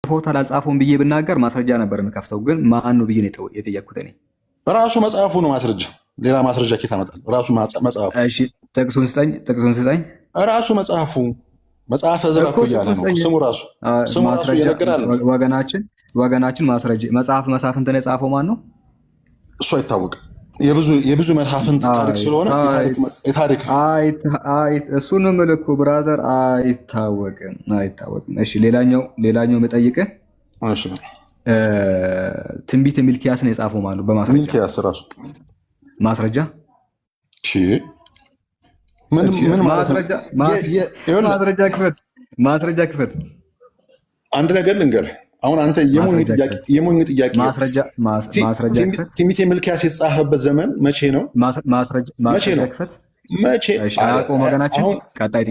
ጽፎታል አልጻፈውም ብዬ ብናገር ማስረጃ ነበር የምከፍተው። ግን ማን ነው ብዬ ነው የጠየቅኩት እኔ። ራሱ መጽሐፉ ነው ማስረጃ። ሌላ ማስረጃ ኬት አመጣለሁ? ራሱ መጽሐፉ። እሺ ጥቅሱን ስጠኝ። ራሱ መጽሐፈ ዕዝራ እኮ እያለ ነው ስሙ ራሱ ይነገራል። ወገናችን ማስረጃ መጽሐፍ መሳፍንትን የጻፈው ማን ነው? እሱ አይታወቅም። የብዙ መሳፍንት ታሪክ ስለሆነ የታሪክ እሱን ምልኩ ብራዘር አይታወቅም። እሺ ሌላኛው የምጠይቅህ ትንቢተ ሚልክያስን የጻፈው ማን ነው? በማስረጃ ሚልክያስ ራሱ ማስረጃ ምን ማስረጃ ክፈት። አንድ ነገር ልንገርህ። አሁን አንተ የሞኝ ጥያቄ ትንቢተ ሚልክያስ የተጻፈበት ዘመን መቼ ነው? ማስረጃ ክፈት። አያውቀውም ወገናችን። ቀጣይ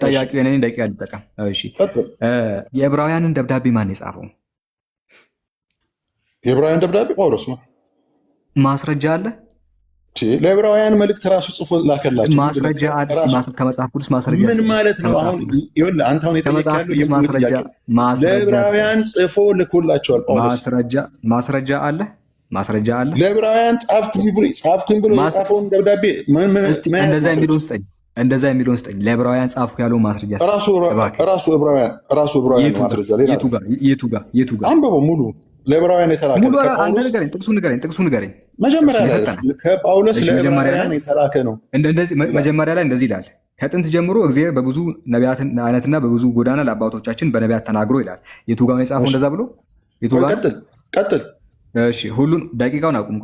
ጥያቄ እኔን ደቂቃ ልጠቀም። የዕብራውያንን ደብዳቤ ማን የጻፈው? የዕብራውያን ደብዳቤ ጳውሎስ ነው። ማስረጃ አለ? ለዕብራውያን መልእክት ራሱ ጽፎ ላከላቸው። ማስረጃ ከመጽሐፍ ቅዱስ ማስረጃ ምን ማለት ነው? አንተ አሁን ለዕብራውያን ጽፎ ልኮላቸዋል ጳውሎስ። ማስረጃ አለ? ለዕብራውያን ጻፍኩኝ ብሎ የጻፈውን ደብዳቤ እንደዛ የሚለውን ስጠኝ። ለዕብራውያን ጻፍኩ ያለው ማስረጃ ራሱ ዕብራውያን ማስረጃ። የቱ ጋር አንብበው ሙሉ ለዕብራውያን የተላከ ጥቅሱ ንገረኝ። መጀመሪያ ላይ ከጳውሎስ ለዕብራውያን የተላከ ነው። መጀመሪያ ላይ እንደዚህ ይላል፣ ከጥንት ጀምሮ እግዚአብሔር በብዙ ነቢያት አይነትና በብዙ ጎዳና ለአባቶቻችን በነቢያት ተናግሮ ይላል። የቱ ጋር ነው የጻፈው? እንደዛ ብሎ ቀጥል። እሺ ሁሉን ደቂቃውን አቁም።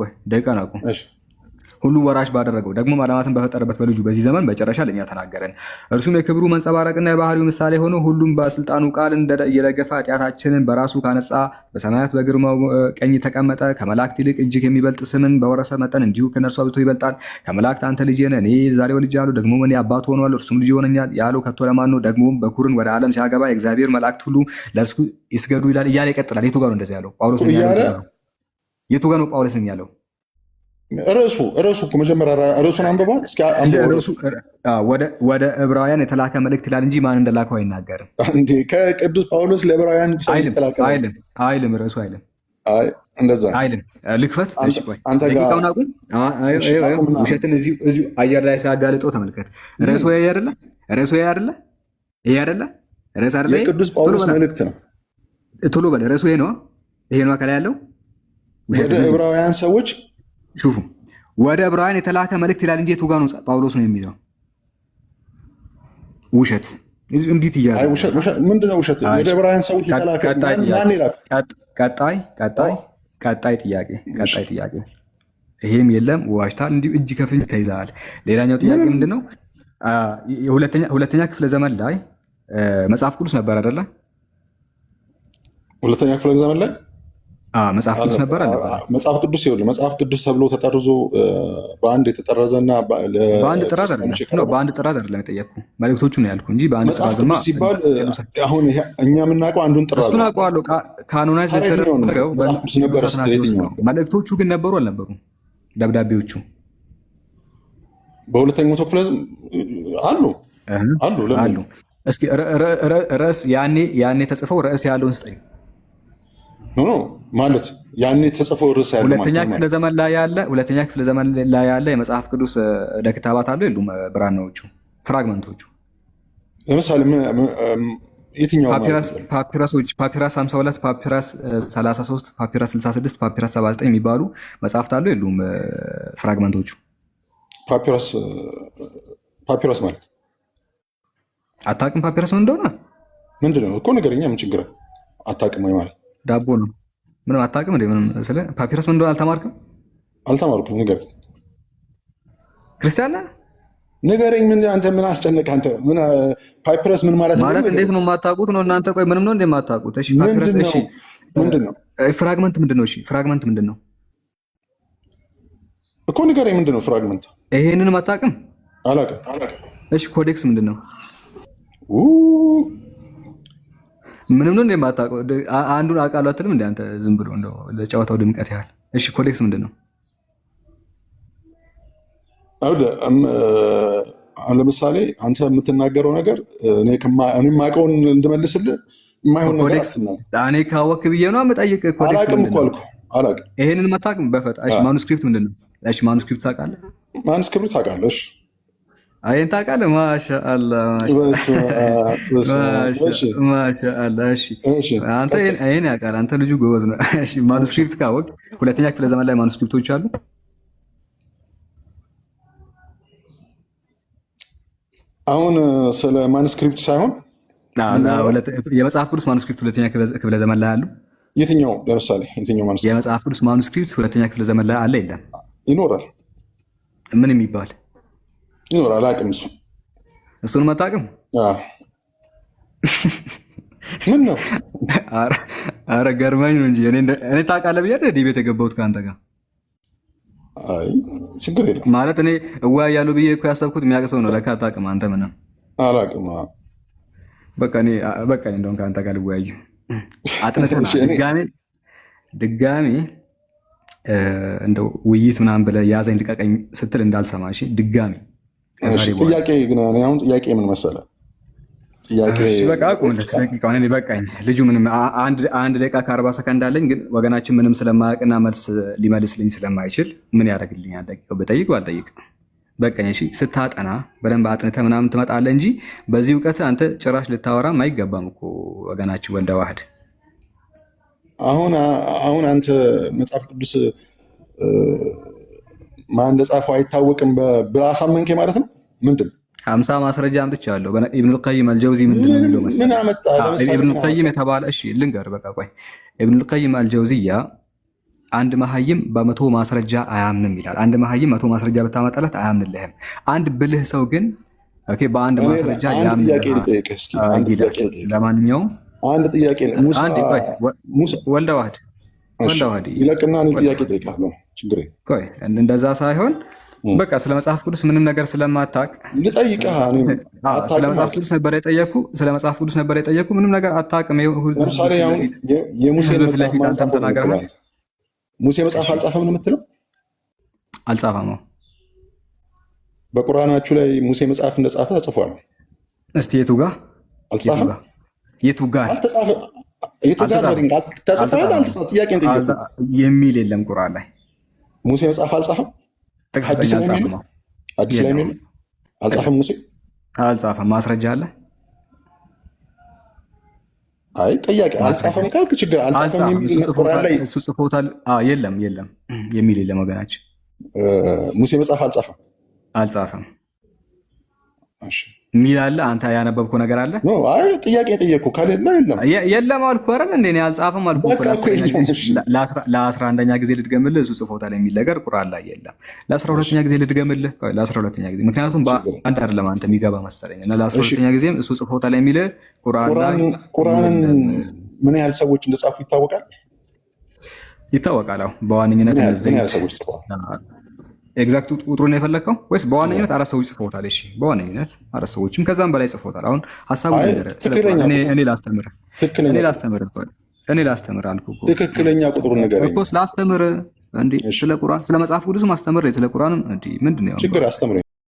ሁሉ ወራሽ ባደረገው ደግሞ ዓለማትን በፈጠረበት በልጁ በዚህ ዘመን መጨረሻ ለእኛ ተናገረን። እርሱም የክብሩ መንጸባረቅና የባህሪው ምሳሌ ሆኖ ሁሉም በስልጣኑ ቃል እየደገፈ ኃጢአታችንን በራሱ ካነጻ በሰማያት በግርማው ቀኝ ተቀመጠ። ከመላእክት ይልቅ እጅግ የሚበልጥ ስምን በወረሰ መጠን እንዲሁ ከነርሱ አብዝቶ ይበልጣል። ከመላእክት አንተ ልጅ ነህ፣ እኔ ዛሬ ወልጄሃለሁ፣ ደግሞ እኔ አባት ሆኗል፣ እርሱም ልጅ ይሆነኛል ያለው ከቶ ለማን ነው? ደግሞም በኩርን ወደ ዓለም ሲያገባ የእግዚአብሔር መላእክት ሁሉ ለእርሱ ይስገዱ ይላል እያለ ይቀጥላል። የቱ ጋር ነው እንደዚህ ያለው? የቱ ጋር ነው ጳውሎስ ያለው? ርዕሱ እኮ መጀመሪያ ርዕሱን አንብበዋል። እስኪ ወደ ዕብራውያን የተላከ መልእክት ይላል እንጂ ማን እንደላከው አይናገርም። እንዴ ከቅዱስ ጳውሎስ ለዕብራውያን አይልም። ርዕሱ አይልም። እንደዛ አይልም። ልክፈት። ደቂቃውን አቁም። ውሸትን እዚሁ አየር ላይ ሲያጋልጠው ተመልከት። ርዕሱ ይሄ አይደለ? ርዕስ አይደለ? የቅዱስ ጳውሎስ መልእክት ነው። ቶሎ በል። ርዕሱ ይሄ ነው ከላይ ያለው። ወደ ዕብራውያን ሰዎች ሹፉ ወደ ዕብራውያን የተላከ መልእክት ይላል እንጂ የቱ ጋር ነው ጳውሎስ ነው የሚለው? ውሸት እንዴት እያለ ምንድነው ውሸት? ወደ ዕብራውያን ሰዎች የተላከ ማን ይላል? ቀጣይ ጥያቄ ይሄም የለም ዋሽታል፣ እንዲሁ እጅ ከፍንጅ ተይዘሃል። ሌላኛው ጥያቄ ምንድነው? ሁለተኛ ክፍለ ዘመን ላይ መጽሐፍ ቅዱስ ነበር አይደለ? ሁለተኛ ክፍለ ዘመን ላይ መጽሐፍ ቅዱስ ነበር አለ። መጽሐፍ ቅዱስ ይኸውልህ፣ መጽሐፍ ቅዱስ ተብሎ ተጠርዞ በአንድ የተጠረዘና በአንድ ጥራዝ አይደለም የጠየቅኩህ፣ መልእክቶቹ ነው ያልኩህ እንጂ በአንድ ጥራዝማ ሲባል አሁን እኛ የምናውቀው አንዱን ጥራዝ እሱን አውቀዋለሁ። ካኖናይዝ የተደረገው መልእክቶቹ ግን ነበሩ አልነበሩም? ደብዳቤዎቹ በሁለተኛው መቶ ክፍለ አሉ። እስኪ ርዕስ ያኔ ተጽፈው ርዕስ ያለውን ስጠኝ። ኖ ማለት ያኔ ተጽፎ ርዕስ ያለው ሁለተኛ ክፍለ ዘመን ላይ ያለ የመጽሐፍ ቅዱስ ደክታባት አሉ የሉም? ብራናዎቹ ፍራግመንቶቹ ለምሳሌ የትኛው ፓፒራሶች? ፓፒራስ 52፣ ፓፒራስ 33፣ ፓፒራስ 66፣ ፓፒራስ 79 የሚባሉ መጽሐፍት አሉ የሉም? ፍራግመንቶቹ ፓፒራስ ማለት አታውቅም? ፓፒራስ ምን እንደሆነ ምንድን ነው እኮ ነገርኛ። ምን ችግር አታውቅም ወይ ማለት ዳቦ ነው። ምንም አታውቅም እንዴ? ምንም ስለ ፓፒረስ ምን እንደሆነ አልተማርክም? አልተማርኩም። ንገረኝ። ክርስቲያን ነህ? ንገረኝ። ምን አንተ ምን አስጨነቀህ? አንተ ምን ፓፒረስ ምን ማለት ነው? እንዴት ነው የማታውቁት ነው እናንተ? ቆይ ምንም ነው እንዴ የማታውቁት? እሺ ፓፒረስ እሺ ምንድን ነው? ፍራግመንት ምንድን ነው? እሺ ፍራግመንት ምንድን ነው እኮ ንገረኝ። ምንድን ነው ፍራግመንት? ይሄንንም አታውቅም? አላውቅም። እሺ ኮዴክስ ምንድን ነው? ምንም ነው እንደማታውቀው አንዱን አውቃለሁ አትልም እንደ አንተ ዝም ብሎ እንደው ለጨዋታው ድምቀት ያህል። እሺ ኮዴክስ ምንድን ነው? ለምሳሌ አንተ የምትናገረው ነገር እኔ የማውቀውን እንድመልስልህ የማይሆን ነገር እኔ ካወክ ብዬ ነው የምጠይቅህ። አላውቅም እኮ አልኩህ። አላውቅም። ይሄንን መታቅም በፈጣ ማኑስክሪፕት ምንድን ነው? እሺ ማኑስክሪፕት ታውቃለህ? ማኑስክሪፕት ታውቃለህ? እሺ አይን ታውቃለህ? ማሻአላህ ማሻአላህ። እሺ አንተ ይሄን ያውቃል። አንተ ልጁ ጎበዝ ነው። እሺ ማኑስክሪፕት ካወቅ ሁለተኛ ክፍለ ዘመን ላይ ማኑስክሪፕቶች አሉ። አሁን ስለ ማኑስክሪፕት ሳይሆን የመጽሐፍ ቅዱስ ማኑስክሪፕት ሁለተኛ ክፍለ ዘመን ላይ አሉ። የትኛው ለምሳሌ የትኛው ማኑስክሪፕት? የመጽሐፍ ቅዱስ ማኑስክሪፕት ሁለተኛ ክፍለ ዘመን ላይ አለ የለም? ይኖራል። ምን የሚባል ይኖራል? አላውቅም። እሱን መታቅም ምን ነው? ኧረ ገርመኝ ነው እንጂ እኔ ታውቃለህ ብያለሁ ቤት የገባሁት ከአንተ ጋር። አይ ችግር የለም ማለት እኔ እወያያለሁ ብዬ እኮ ያሰብኩት የሚያውቅ ሰው ነው። ለካ አታውቅም አንተ። ምንም አላውቅም። በቃ እንደውም ከአንተ ጋር ልወያዩ አጥንተና ድጋሜ እንደው ውይይት ምናምን ብለህ ያዘኝ ልቀቀኝ ስትል እንዳልሰማ። እሺ ድጋሜ ጥያቄ ግን አሁን ጥያቄ ምን መሰለህ? በቃ አቁምለት ደቂቃውን። እኔ በቃኝ። ልጁ ምንም አንድ ደቂቃ ከ40 ሰከንድ አለኝ፣ ግን ወገናችን ምንም ስለማያውቅና መልስ ሊመልስልኝ ስለማይችል ምን ያደርግልኛል? ደቂቃው ብጠይቅ ባልጠይቅ በቃኝ። እሺ ስታጠና በደንብ አጥንተህ ምናምን ትመጣለህ እንጂ በዚህ እውቀት አንተ ጭራሽ ልታወራም አይገባም እኮ ወገናችን ወልደ ዋህድ። አሁን አንተ መጽሐፍ ቅዱስ ማን እንደጻፈው አይታወቅም ብለህ አሳመንከኝ ማለት ነው? ምንድን 50 ማስረጃ አምጥቻለሁ። ኢብኑል ቀይም አልጀውዚ ምንድን ነው የሚለው መሰለህ? ኢብኑል ቀይም የተባለ እሺ ልንገርህ፣ በቃ ቆይ። ኢብኑል ቀይም አልጀውዚያ አንድ መሀይም በመቶ ማስረጃ አያምንም ይላል። አንድ መሀይም 100 ማስረጃ ብታመጣለት አያምንልህም። አንድ ብልህ ሰው ግን በአንድ ማስረጃ ያምናል። ለማንኛውም አንድ ጥያቄ ወልደ ዋህድ ይለቅና ጥያቄ እጠይቅሃለሁ። ችግር እንደዛ ሳይሆን በቃ ስለ መጽሐፍ ቅዱስ ምንም ነገር ስለማታውቅ ልጠይቅህ። ስለ መጽሐፍ ቅዱስ ነበር የጠየኩ ምንም ነገር አታውቅም። ለምሳሌ የሙሴ መጽሐፍ አልጻፈም ነው የምትለው? አልጻፈም። በቁርአናችሁ ላይ ሙሴ መጽሐፍ እንደጻፈ ተጽፏል። እስቲ የቱ ጋር አልጻፈም? የቱ ጋር የሚል የለም ቁርአን ላይ ሙሴ መጽሐፍ አልጻፈም። አዲስ ላይ የሚል አልጻፈም። ሙሴ አልጻፈም። ማስረጃ አለ? አይ ጥያቄ አልጻፈም ካልክ ችግር አልጻፈም የሚል ቁርአን ላይ እሱ ጽፎታል። የለም የሚል የለም ወገናችን። ሙሴ መጽሐፍ አልጻፈም እሺ ሚል አለ? አንተ ያነበብከው ነገር አለ? አይ ጥያቄ ጠየቅኩ ከሌለ የለም አልኩህ አይደል እንዴ? እኔ አልጻፈም አልኩህ እኮ። ለ11ኛ ጊዜ ልድገምልህ፣ እሱ ጽፎታል የሚል ነገር ቁርአን ላይ የለም። ለ12ኛ ጊዜ ልድገምልህ፣ ለ12ኛ ጊዜ ምክንያቱም በአንድ አይደለም አንተ የሚገባ መሰለኝ እና ለ12ኛ ጊዜም እሱ ጽፎታል የሚል ቁርአን ላይ። ቁርአንን ምን ያህል ሰዎች እንደጻፉ ይታወቃል? ይታወቃል። አዎ በዋነኝነት ምን ያህል ሰዎች ጽፈዋል? ኤግዛክት ቁጥሩን የፈለግከው ወይስ በዋነኝነት 4 ሰዎች ጽፎታል? እሺ በዋነኝነት 4 ሰዎችም ከዛም በላይ ጽፎታል። አሁን ሀሳቡ እኔ ላስተምር አልኩህ እኮ ትክክለኛ ቁጥሩን ንገረኝ እኮ ስላስተምር እንዴ። ስለ ቁርአን ስለ መጽሐፍ ቅዱስ ማስተምር ስለ ቁርአን እንዴ ምንድን ነው ችግር? አስተምረኝ።